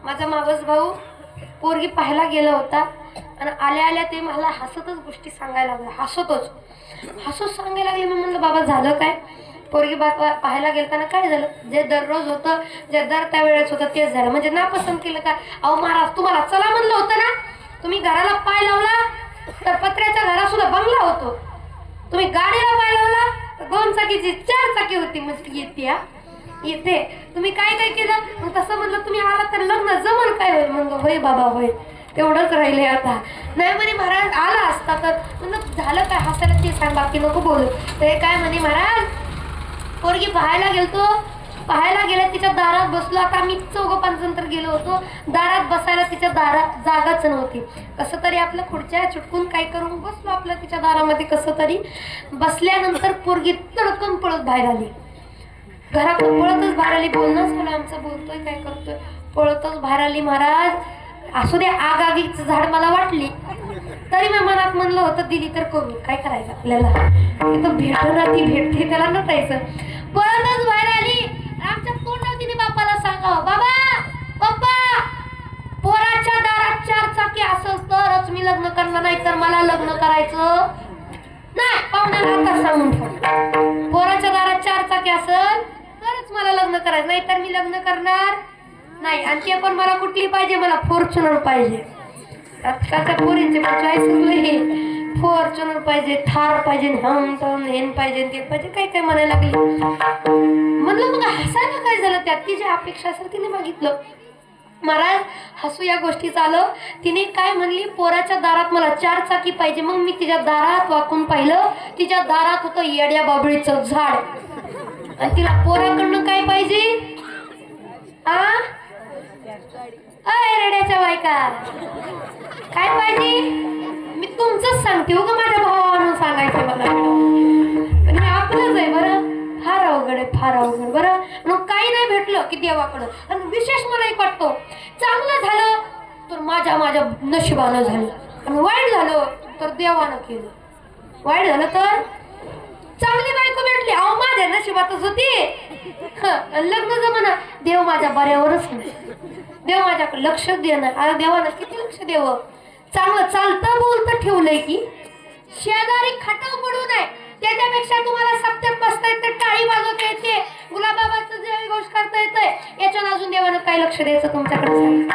माझा मावस भाऊ पोरगी पाहायला गेला होता आणि आल्या आल्या ते मला हसतच गोष्टी सांगायला लागले, हसत सांगायला लागले. मी म्हणलं बाबा झालं काय? पोरगी पाहायला गेलताना काय झालं? जे दररोज होतं, जे दर त्यावेळेस होतं तेच झालं. म्हणजे नापसंत केलं का? अहो महाराज, तुम्हाला चला म्हणलं होतं ना, तुम्ही घराला पाय लावला तर पत्र्याच्या घरासुद्धा बंगला होतो. तुम्ही गाडीला पाय लावला तर 2 चाकीची 4 चाकी होती. म्हणजे येते तुम्ही काय काय केलं? मग तसं म्हणलं तुम्ही आला तर लग्न जमल काय? होईल म्हणलं होय बाबा होय, तेवढंच राहिले. आता नाही म्हणे महाराज आला असता तर. म्हणलं झालं काय? हसायला ते सांग, बाकी नको बोलू. ते काय म्हणे महाराज, पोरगी पाहायला गेलतो, पाहायला गेल्या तिच्या दारात बसलो. आता आम्ही 4-5 जण गेलो होतो. दारात बसायला तिच्या दारात जागाच नव्हती. कसं तरी आपलं खुर्च्या चुटकून काय करून बसलो आपलं तिच्या दारामध्ये. कसं तरी बसल्यानंतर पोरगी तडकन पळत बाहेर आली. घरातून पळतच बाहेर आली. बोलणं झालं आमचं, बोलतोय काय करतोय, पळतच बाहेर आली. महाराज असू दे, आगीचं झाड मला वाटली तरी मी मनात म्हणलं होतं दिली तर करू, काय करायचं आपल्याला. इथं भेटणार ती भेटते, त्याला नटायचं. पळतच बाहेर आली. आमच्या तोंडावर तिने बापाला सांगावं, बाबा पप्पा, पोराच्या दारात 4 चाकी असेल तरच मी लग्न करणार, नाही तर मला लग्न करायचं नाही. पाहुण्याला आता सांगून ठेव, पोराच्या दारात 4 चाकी असेल तरच मला लग्न करायचं, नाही तर मी लग्न करणार नाही. आणि ते पण मला कुठली पाहिजे? मला फॉर्च्युनर पाहिजे. आजकालच्या पोरींचे चॉईस फॉर्च्युनर पाहिजे, थार पाहिजे, हेन पाहिजे, ते पाहिजे, काय काय म्हणायला लागली. म्हणलं मग हसायला काय झालं? त्यात तिची अपेक्षा असेल तिने मागितलं. महाराज हसू या गोष्टीचं आलं. तिने काय म्हणली, पोराच्या दारात मला 4 चाकी पाहिजे. मग मी तिच्या दारात वाकून पाहिलं, तिच्या दारात होतं येड्या बाबळीचं झाड. आणि तिला पोराकडनं काय पाहिजे? अय रेड्याच्या बायका, काय पाहिजे? मी तुमचंच सांगते हो ग, माझ्या भावानं सांगायचं मला. पण हे आपलंच आहे बरं, फार अवघड आहे, फार अवघड. बरं मग काही नाही भेटलं की देवाकडं. आणि विशेष मला एक वाटतो, चांगलं झालं तर माझ्या नशिबानं झालं, आणि वाईट झालं तर देवानं केलं. वाईट झालं तर चांगली बायको भेटली, अहो माझ्या नशिबातच होती. लग्न जमाना देव माझ्या बऱ्यावरच नाही, देव माझ्याकडे लक्ष देणार. अरे देवानं किती लक्ष द्यावं. चांगलं चालतं बोलतं ठेवलंय की शेजारी खटाव पडू नये, त्याच्यापेक्षा तुम्हाला सत्यात बसता येते, टाळी वाजवता येते, गुलाबाबाचं जे गोष्ट करता येतंय, याच्यानं अजून देवानं काय लक्ष द्यायचं तुमच्याकडे?